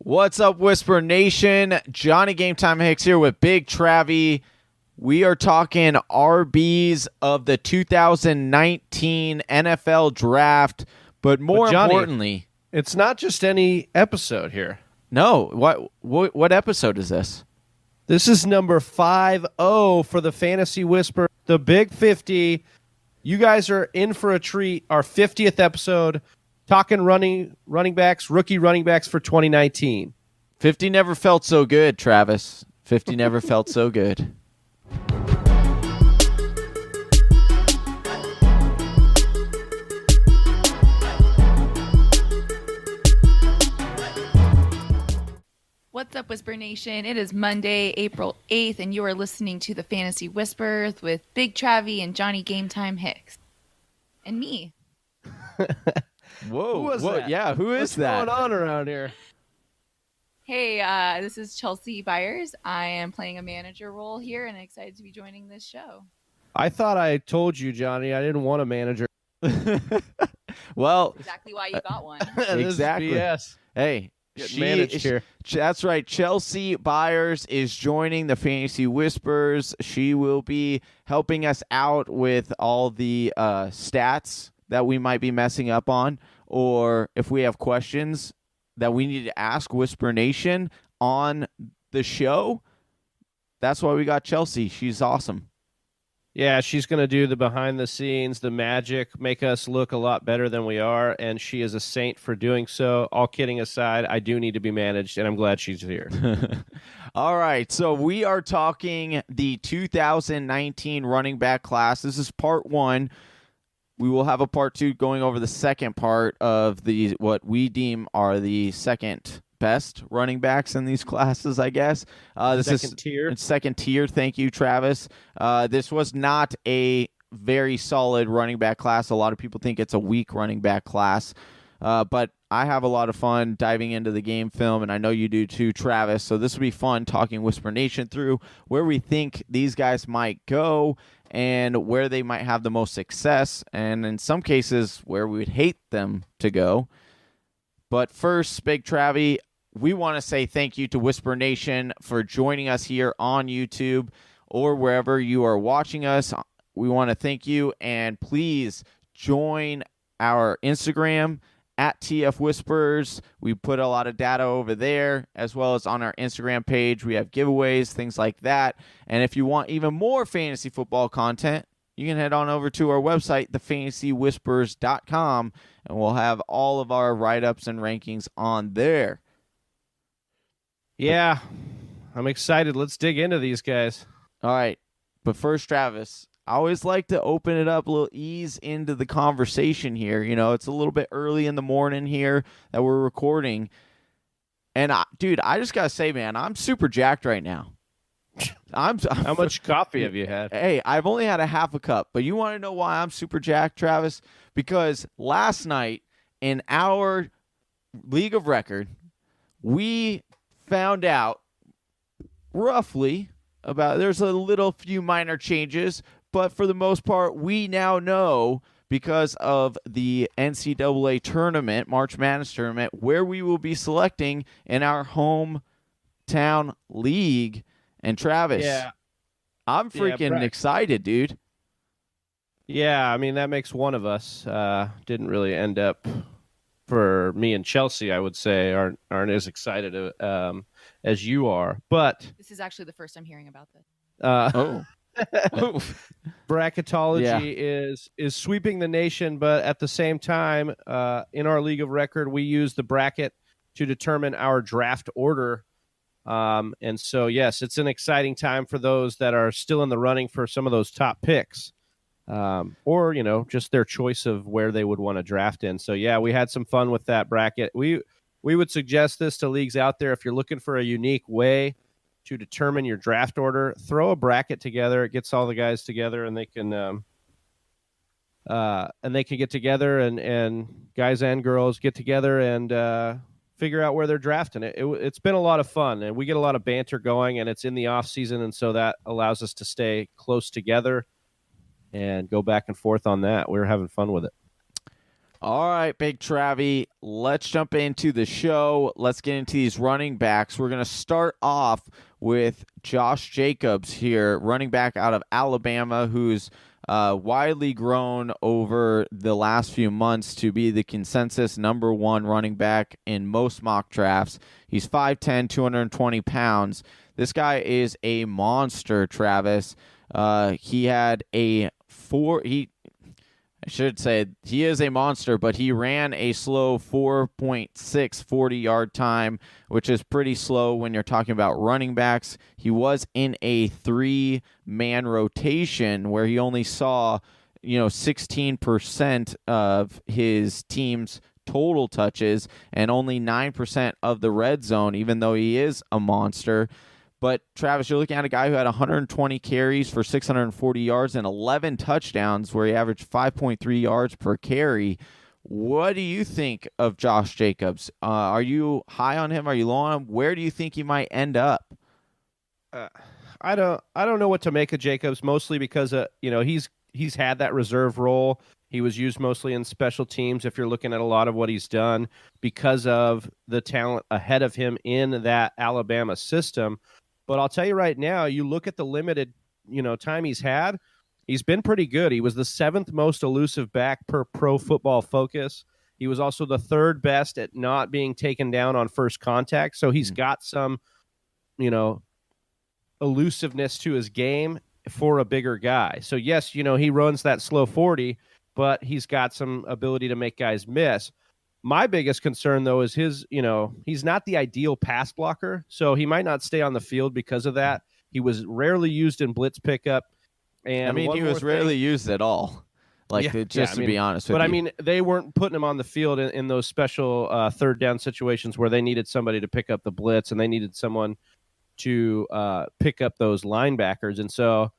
What's up, Whisper Nation? Johnny Game Time Hicks here with Big Travy. We are talking RBs of the 2019 NFL Draft, but more Johnny, importantly, it's not just any episode here. no. What episode is this? This is number 50 for the Fantasy Whisper, the Big 50. You guys are in for a treat. Our 50th episode, talking running backs, rookie running backs for 2019. 50 never felt so good, Travis. 50 never felt so good. What's up, Whisper Nation? It is Monday, April 8th, and you are listening to the Fantasy Whispers with Big Travy and Johnny Game Time Hicks. And me. Whoa. Who was that? Yeah, who is that? What's going on around here? Hey, this is Chelsea Byers. I am playing a manager role here and excited to be joining this show. I thought I told you, Johnny, I didn't want a manager. Well, Exactly why you got one. exactly. This is BS. Hey, Getting managed here. That's right. Chelsea Byers is joining the Fantasy Whispers. She will be helping us out with all the stats that we might be messing up on, or if we have questions that we need to ask Whisper Nation on the show. That's why we got Chelsea. She's awesome. Yeah, she's going to do the behind the scenes, the magic, make us look a lot better than we are, and she is a saint for doing so. All kidding aside, I do need to be managed, and I'm glad she's here. All right, so we are talking the 2019 running back class. This is part one. We will have a part two going over the second part of the what we deem are the second best running backs in these classes, I guess. Second tier. It's second tier. Thank you, Travis. This was not a very solid running back class. A lot of people think it's a weak running back class, but I have a lot of fun diving into the game film, and I know you do too, Travis. So this will be fun talking Whisper Nation through where we think these guys might go and where they might have the most success, and in some cases where we would hate them to go. But first, Big Travy, we want to say thank you to Whisper Nation for joining us here on YouTube or wherever you are watching us. We want to thank you, and please join our Instagram at TF Whispers. We put a lot of data over there, as well as on our Instagram page. We have giveaways, things like that. And if you want even more fantasy football content, you can head on over to our website, thefantasywhispers.com, and we'll have all of our write-ups and rankings on there. Yeah, I'm excited. Let's dig into these guys. All right. But first, Travis, I always like to open it up a little, ease into the conversation here. You know, it's a little bit early in the morning here that we're recording. And, dude, I just got to say, man, I'm super jacked right now. How much coffee have you had? Hey, I've only had a half a cup. But you want to know why I'm super jacked, Travis? Because last night in our League of Record, we found out roughly about there's a little few minor changes, but for the most part, we now know because of the NCAA tournament, March Madness tournament, where we will be selecting in our hometown league. And Travis, I'm freaking excited, dude. Yeah, I mean, that makes one of us. Didn't really end up, for me and Chelsea, I would say, aren't as excited as you are. But This is actually the first I'm hearing about this. Bracketology is sweeping the nation, but at the same time, in our League of Record, we use the bracket to determine our draft order. And so, yes, it's an exciting time for those that are still in the running for some of those top picks, or, you know, just their choice of where they would want to draft in. So, yeah, we had some fun with that bracket. We would suggest this to leagues out there. If you're looking for a unique way to determine your draft order, throw a bracket together. It gets all the guys together, and they can get together, and guys and girls get together and figure out where they're drafting. It's been a lot of fun, and we get a lot of banter going, and it's in the off season, and so that allows us to stay close together and go back and forth on that. We're having fun with it. All right, Big Travy, let's jump into the show. Let's get into these running backs. We're going to start off with Josh Jacobs here, running back out of Alabama, who's widely grown over the last few months to be the consensus number one running back in most mock drafts. He's 5'10", 220 pounds. This guy is a monster, Travis. He had I should say he is a monster, but he ran a slow 4.6 40-yard time, which is pretty slow when you're talking about running backs. He was in a 3-man rotation where he only saw, 16% of his team's total touches and only 9% of the red zone, even though he is a monster. But, Travis, you're looking at a guy who had 120 carries for 640 yards and 11 touchdowns where he averaged 5.3 yards per carry. What do you think of Josh Jacobs? Are you high on him? Are you low on him? Where do you think he might end up? I don't know what to make of Jacobs, mostly because he's had that reserve role. He was used mostly in special teams if you're looking at a lot of what he's done because of the talent ahead of him in that Alabama system. But I'll tell you right now, you look at the limited, time he's had, he's been pretty good. He was the 7th most elusive back per Pro Football Focus. He was also the 3rd best at not being taken down on first contact. So he's got some, elusiveness to his game for a bigger guy. So yes, he runs that slow 40, but he's got some ability to make guys miss. My biggest concern, though, is he's not the ideal pass blocker, so he might not stay on the field because of that. He was rarely used in blitz pickup. And he was rarely used at all, to be honest with you. But, they weren't putting him on the field in those special third down situations where they needed somebody to pick up the blitz and they needed someone to pick up those linebackers. And so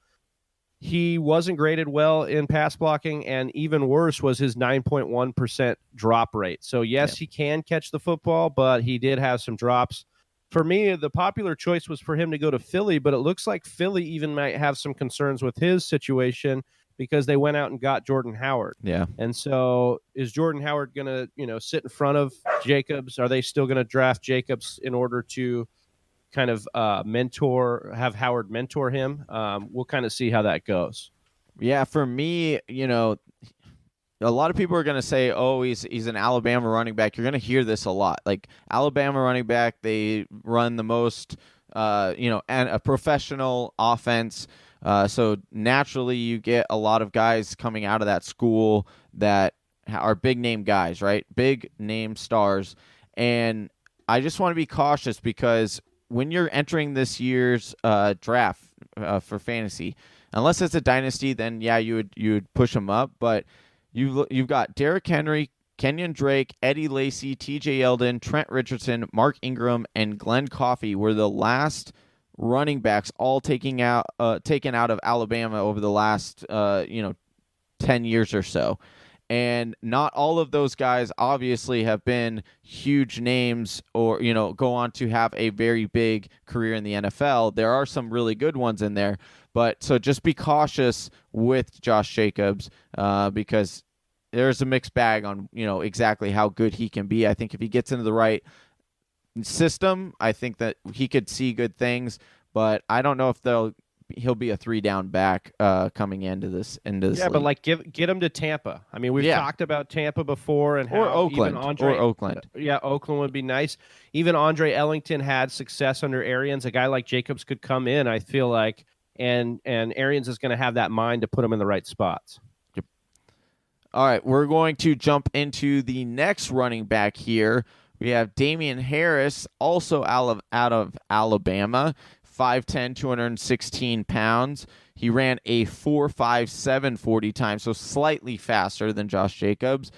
he wasn't graded well in pass blocking, and even worse was his 9.1% drop rate. So, yes, He can catch the football, but he did have some drops. For me, the popular choice was for him to go to Philly, but it looks like Philly even might have some concerns with his situation because they went out and got Jordan Howard. Yeah. And so is Jordan Howard going to, sit in front of Jacobs? Are they still going to draft Jacobs in order to kind of have Howard mentor him? We'll kind of see how that goes. Yeah, for me, a lot of people are going to say, oh, he's an Alabama running back. You're going to hear this a lot. Like, Alabama running back, they run the most, and a professional offense. So naturally you get a lot of guys coming out of that school that are big name guys, right? Big name stars. And I just want to be cautious because when you're entering this year's draft for fantasy, unless it's a dynasty, then yeah, you would push them up. But you've got Derrick Henry, Kenyon Drake, Eddie Lacy, T.J. Yeldon, Trent Richardson, Mark Ingram, and Glenn Coffey were the last running backs all taken out of Alabama over the last 10 years or so. And not all of those guys obviously have been huge names or, go on to have a very big career in the NFL. There are some really good ones in there. But so just be cautious with Josh Jacobs because there's a mixed bag on, exactly how good he can be. I think if he gets into the right system, I think that he could see good things. But I don't know if he'll be a 3-down back coming into this. Yeah, league. But get him to Tampa. I mean, we've talked about Tampa before and how or Oakland. Yeah, Oakland would be nice. Even Andre Ellington had success under Arians. A guy like Jacobs could come in, I feel like, and Arians is going to have that mind to put him in the right spots. Yep. All right, we're going to jump into the next running back here. We have Damien Harris, also out of Alabama. 5'10", 216 pounds. He ran a 4.57 40 time, so slightly faster than Josh Jacobs.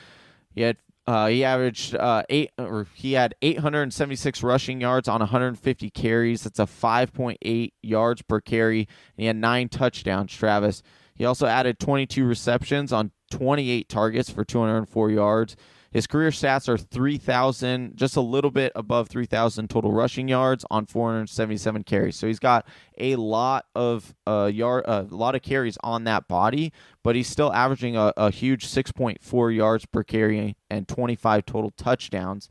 He had 876 rushing yards on 150 carries. That's a 5.8 yards per carry. And he had 9 touchdowns, Travis. He also added 22 receptions on 28 targets for 204 yards. His career stats are 3,000, just a little bit above 3,000 total rushing yards on 477 carries. So he's got a lot of carries on that body, but he's still averaging a huge 6.4 yards per carry and 25 total touchdowns.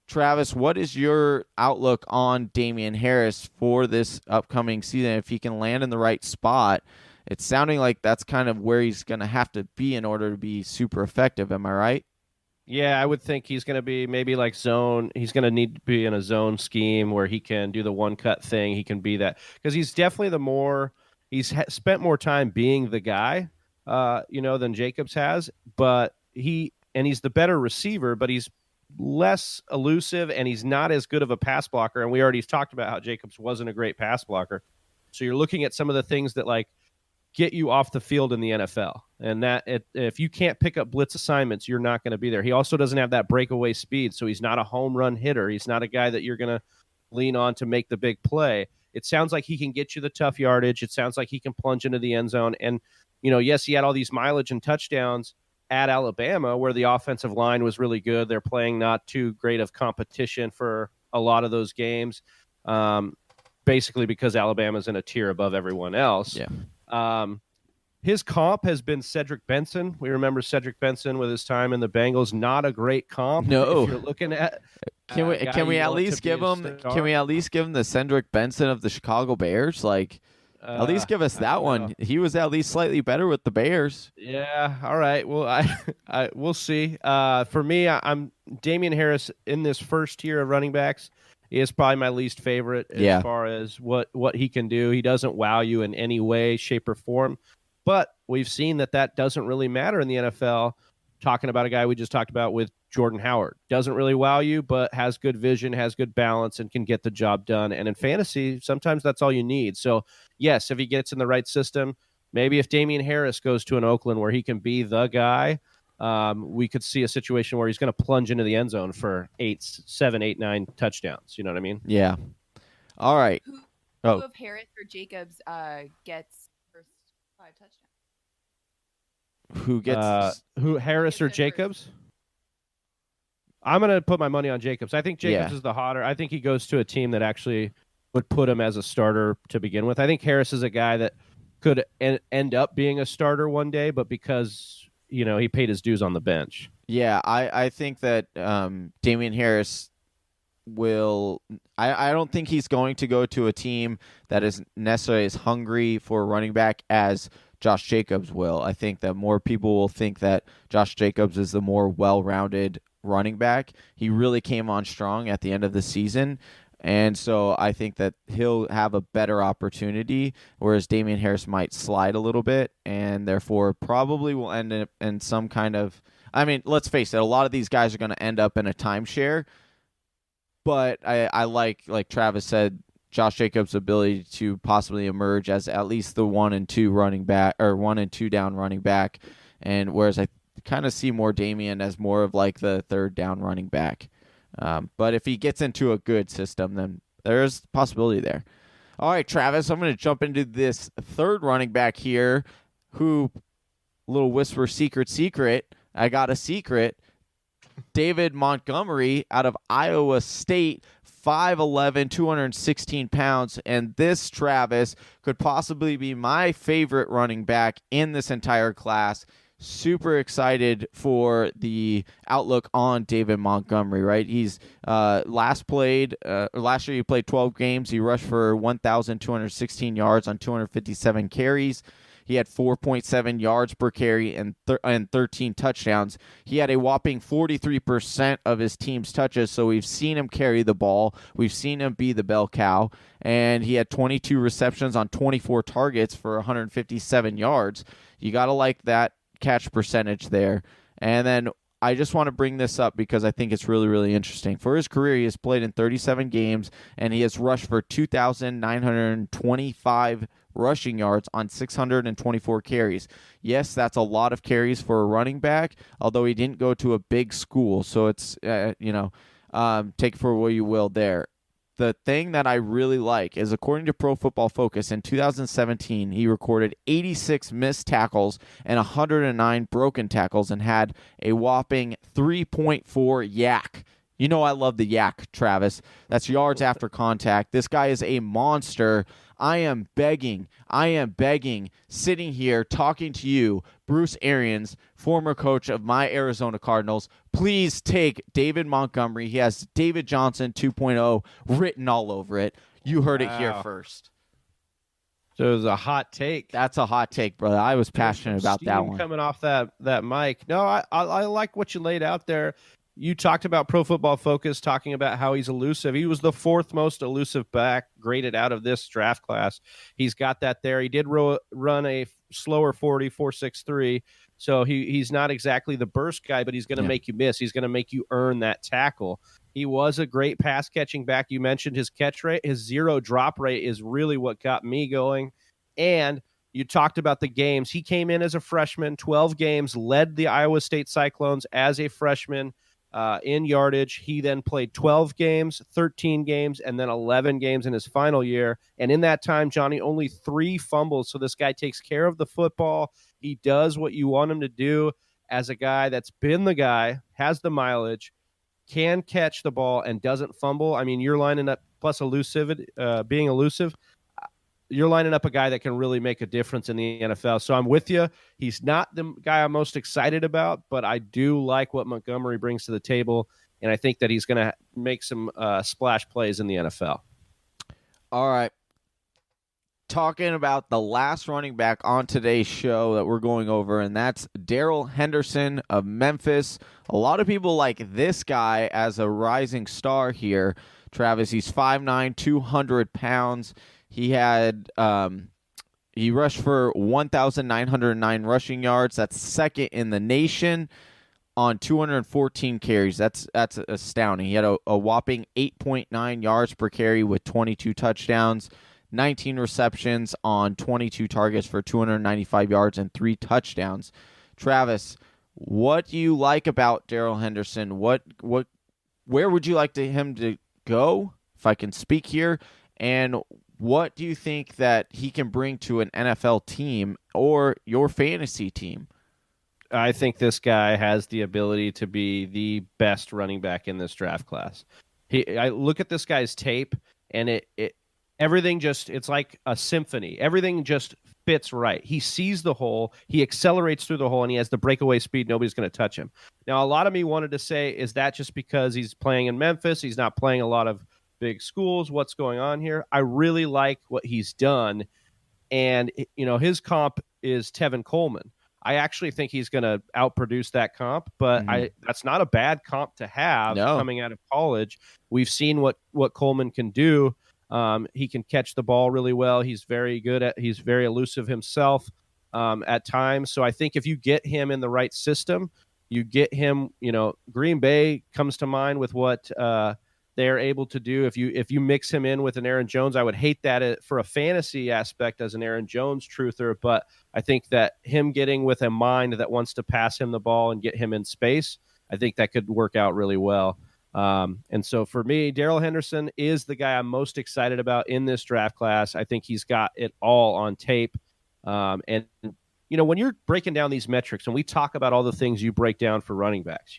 Travis, what is your outlook on Damien Harris for this upcoming season? If he can land in the right spot, it's sounding like that's kind of where he's going to have to be in order to be super effective. Am I right? Yeah, I would think he's going to be maybe like zone. He's going to need to be in a zone scheme where he can do the one cut thing. He can be that because he's definitely he's spent more time being the guy, than Jacobs has. But he's the better receiver, but he's less elusive and he's not as good of a pass blocker. And we already talked about how Jacobs wasn't a great pass blocker. So you're looking at some of the things that like get you off the field in the NFL. And if you can't pick up blitz assignments, you're not going to be there. He also doesn't have that breakaway speed, so he's not a home run hitter. He's not a guy that you're going to lean on to make the big play. It sounds like he can get you the tough yardage. It sounds like he can plunge into the end zone. And, yes, he had all these mileage and touchdowns at Alabama where the offensive line was really good. They're playing not too great of competition for a lot of those games, basically because Alabama's in a tier above everyone else. Yeah. His comp has been Cedric Benson. We remember Cedric Benson with his time in the Bengals. Not a great comp. No. If you're looking at can we at least give him the Cedric Benson of the Chicago Bears? Like at least give us that one. He was at least slightly better with the Bears. Yeah. All right. Well, we'll see. For me, I'm Damien Harris in this first tier of running backs. He is probably my least favorite as far as what he can do. He doesn't wow you in any way, shape, or form. But we've seen that doesn't really matter in the NFL. Talking about a guy we just talked about with Jordan Howard. Doesn't really wow you, but has good vision, has good balance, and can get the job done. And in fantasy, sometimes that's all you need. So, yes, if he gets in the right system, maybe if Damien Harris goes to an Oakland where he can be the guy, we could see a situation where he's going to plunge into the end zone for 7, 8, 9 touchdowns. You know what I mean? Yeah. All right. Who of Harris or Jacobs gets first 5 touchdowns? Who gets Harris or Jacobs? I'm going to put my money on Jacobs. I think Jacobs is the hotter. I think he goes to a team that actually would put him as a starter to begin with. I think Harris is a guy that could end up being a starter one day, but because he paid his dues on the bench. Yeah, I think that Damien Harris will I don't think he's going to go to a team that is necessarily as hungry for a running back as Josh Jacobs will. I think that more people will think that Josh Jacobs is the more well-rounded running back. He really came on strong at the end of the season. And so I think that he'll have a better opportunity, whereas Damien Harris might slide a little bit, and therefore probably will end up in some kind of – I mean, let's face it, a lot of these guys are going to end up in a timeshare, but I like Travis said, Josh Jacobs' ability to possibly emerge as at least the 1 and 2 running back or 1 and 2 down running back, and whereas I kind of see more Damien as more of like the 3rd down running back. But if he gets into a good system, then there's possibility there. All right, Travis, I'm going to jump into this 3rd running back here who, little whisper secret, I got a secret. David Montgomery out of Iowa State, 5'11", 216 pounds. And this, Travis, could possibly be my favorite running back in this entire class. Super excited for the outlook on David Montgomery, right? He's last year he played 12 games. He rushed for 1,216 yards on 257 carries. He had 4.7 yards per carry and 13 touchdowns. He had a whopping 43% of his team's touches, so we've seen him carry the ball. We've seen him be the bell cow, and he had 22 receptions on 24 targets for 157 yards. You got to like that catch percentage there. And then I just want to bring this up because I think it's really, really interesting. For his career, he has played in 37 games, and he has rushed for 2,925 rushing yards on 624 carries. Yes, that's a lot of carries for a running back, although he didn't go to a big school, so it's, take it for what you will there. the thing that I really like is, according to Pro Football Focus, in 2017, he recorded 86 missed tackles and 109 broken tackles and had a whopping 3.4 yak. You know I love the yak, Travis. That's yards after contact. This guy is a monster. I am begging, sitting here talking to you, Bruce Arians, former coach of my Arizona Cardinals. Please take David Montgomery. He has David Johnson 2.0 written all over it. You heard it here first. So it was a hot take. That's a hot take, brother. I was passionate about that one. Coming off that mic. No, I like what you laid out there. You talked about Pro Football Focus, talking about how he's elusive. He was the fourth most elusive back graded out of this draft class. He's got that there. He did run a slower 40, 4.63. So he's not exactly the burst guy, but he's going to make you miss. He's going to make you earn that tackle. He was a great pass catching back. You mentioned his catch rate. His zero drop rate is really what got me going. And you talked about the games. He came in as a freshman, 12 games, led the Iowa State Cyclones as a freshman. In yardage. He then played 12 games, 13 games, and then 11 games in his final year. And in that time, Johnny, only 3 fumbles. So this guy takes care of the football. He does what you want him to do as a guy that's been the guy, has the mileage, can catch the ball, and doesn't fumble. I mean, you're lining up, plus being elusive, you're lining up a guy that can really make a difference in the NFL. So I'm with you. He's not the guy I'm most excited about, but I do like what Montgomery brings to the table, and I think that he's going to make some splash plays in the NFL. All right. Talking about the last running back on today's show that we're going over, and that's Darryl Henderson of Memphis. A lot of people like this guy as a rising star here. Travis, he's 5'9", 200 pounds. He had he rushed for 1,909 rushing yards. That's second in the nation on 214 carries. That's astounding. He had a whopping 8.9 yards per carry with 22 touchdowns, 19 receptions on 22 targets for 295 yards and 3 touchdowns. Travis, what do you like about Darryl Henderson? Where would you like him to go, if I can speak here? And what do you think that he can bring to an NFL team or your fantasy team? I think this guy has the ability to be the best running back in this draft class. I look at this guy's tape, and everything it's like a symphony. Everything just fits right. He sees the hole, he accelerates through the hole, and he has the breakaway speed. Nobody's going to touch him. Now, a lot of me wanted to say, is that just because he's playing in Memphis? He's not playing a lot of big schools. What's going on here? I really like what he's done. And, his comp is Tevin Coleman. I actually think he's going to outproduce that comp, but that's not a bad comp to have coming out of college. We've seen what Coleman can do. He can catch the ball really well. He's very elusive himself at times. So I think if you get him in the right system, you get him, Green Bay comes to mind with what they're able to do. If you mix him in with an Aaron Jones, I would hate that for a fantasy aspect as an Aaron Jones truther, but I think that him getting with a mind that wants to pass him the ball and get him in space, I think that could work out really well. And so for me, Darryl Henderson is the guy I'm most excited about in this draft class. I think he's got it all on tape. And when you're breaking down these metrics, and we talk about all the things you break down for running backs,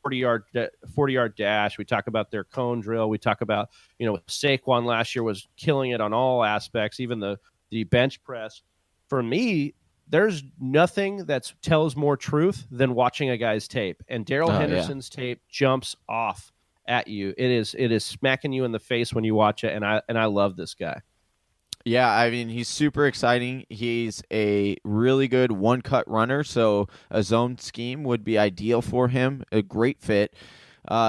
40-yard dash. We talk about their cone drill. We talk about, Saquon last year was killing it on all aspects, even the bench press. For me, there's nothing that tells more truth than watching a guy's tape. And Darryl Henderson's tape jumps off at you. It is smacking you in the face when you watch it, and I love this guy. Yeah, I mean, he's super exciting. He's a really good one-cut runner, so a zone scheme would be ideal for him. A great fit.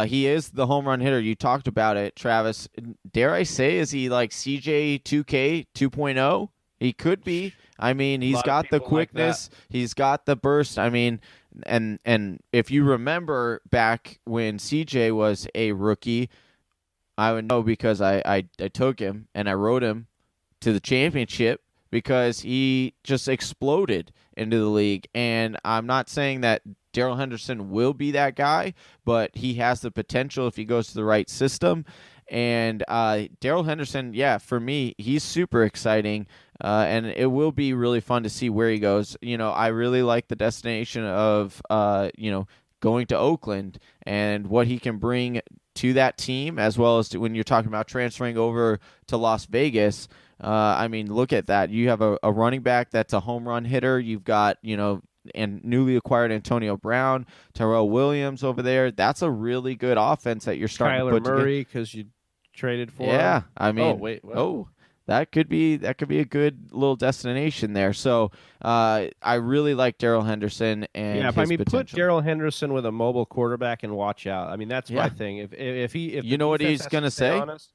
He is the home run hitter. You talked about it, Travis. Dare I say, is he like CJ 2K 2.0? He could be. I mean, he's got the quickness. He's got the burst. I mean, and if you remember back when CJ was a rookie, I would know because I took him and I rode him to the championship because he just exploded into the league. And I'm not saying that Darryl Henderson will be that guy, but he has the potential if he goes to the right system. And Darryl Henderson, for me, he's super exciting. And it will be really fun to see where he goes. I really like the destination of, going to Oakland and what he can bring to that team, as well as when you're talking about transferring over to Las Vegas. Look at that. You have a running back that's a home run hitter. You've got, and newly acquired Antonio Brown, Tyrell Williams over there. That's a really good offense that you're starting to put together. Kyler Murray, because you traded for him. Yeah, that could be a good little destination there. So I really like Darryl Henderson and his potential. Put Darryl Henderson with a mobile quarterback and watch out. That's my thing. If you know what he's gonna say? Honest,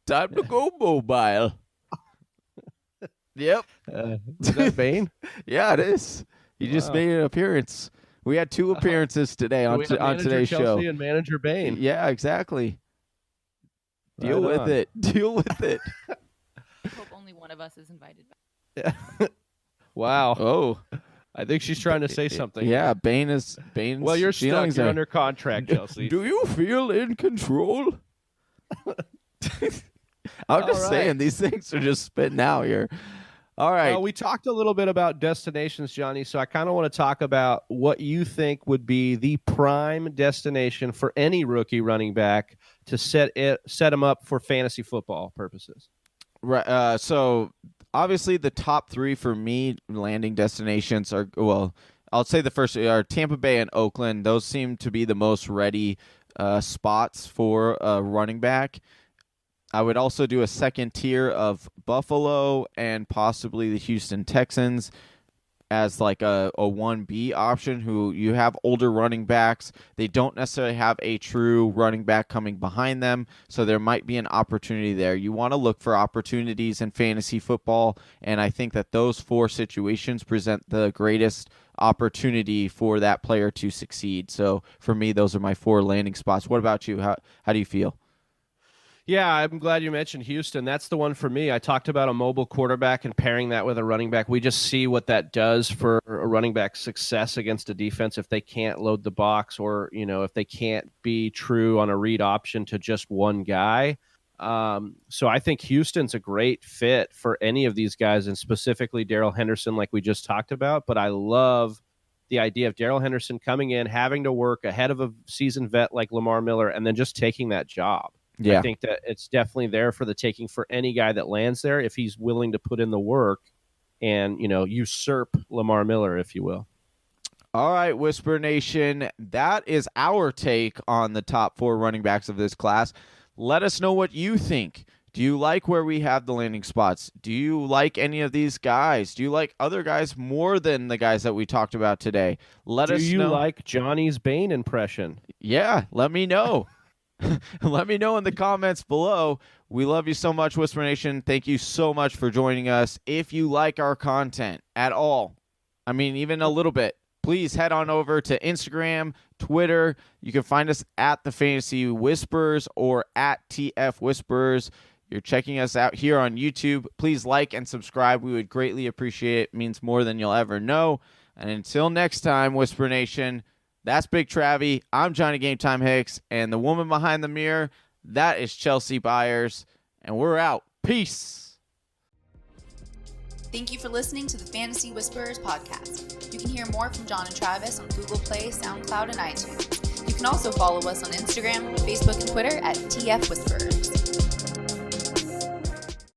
time to go mobile. Yep. Is that Bane? Yeah, it is. He just made an appearance. We had 2 appearances today on today's Chelsea show. And Manager Bane. Yeah, exactly. Deal with it. Deal with it. I hope only one of us is invited back. Wow. Oh. I think she's trying to say something. Yeah, Bane's well, you're stuck. You're under contract, Chelsea. Do you feel in control? I'm just saying, these things are just spitting out here. All right. We talked a little bit about destinations, Johnny, so I kind of want to talk about what you think would be the prime destination for any rookie running back to set him up for fantasy football purposes. Right. So obviously the top 3 for me landing destinations are, I'll say the first are Tampa Bay and Oakland. Those seem to be the most ready spots for a running back. I would also do a second tier of Buffalo and possibly the Houston Texans as like a 1B option, who you have older running backs. They don't necessarily have a true running back coming behind them, so there might be an opportunity there. You want to look for opportunities in fantasy football, and I think that those 4 situations present the greatest opportunity for that player to succeed. So for me, those are my 4 landing spots. What about you? How do you feel? Yeah, I'm glad you mentioned Houston. That's the one for me. I talked about a mobile quarterback and pairing that with a running back. We just see what that does for a running back's success against a defense if they can't load the box, or if they can't be true on a read option to just one guy. So I think Houston's a great fit for any of these guys, and specifically Darryl Henderson, like we just talked about. But I love the idea of Darryl Henderson coming in, having to work ahead of a seasoned vet like Lamar Miller, and then just taking that job. Yeah. I think that it's definitely there for the taking for any guy that lands there if he's willing to put in the work and, usurp Lamar Miller, if you will. All right, Whisper Nation, that is our take on the top 4 running backs of this class. Let us know what you think. Do you like where we have the landing spots? Do you like any of these guys? Do you like other guys more than the guys that we talked about today? Let us know. Do you like Johnny's Bane impression? Yeah, let me know. Let me know in the comments below. We love you so much, Whisper Nation. Thank you so much for joining us. If you like our content at all, even a little bit, please head on over to Instagram, Twitter. You can find us at The Fantasy Whispers or at TF Whispers. You're checking us out here on YouTube. Please like and subscribe. We would greatly appreciate it. It means more than you'll ever know. And until next time, Whisper Nation, that's Big Travy. I'm Johnny Game Time Hicks. And the woman behind the mirror, that is Chelsea Byers. And we're out. Peace. Thank you for listening to the Fantasy Whisperers podcast. You can hear more from John and Travis on Google Play, SoundCloud, and iTunes. You can also follow us on Instagram, Facebook, and Twitter at TF Whisperers.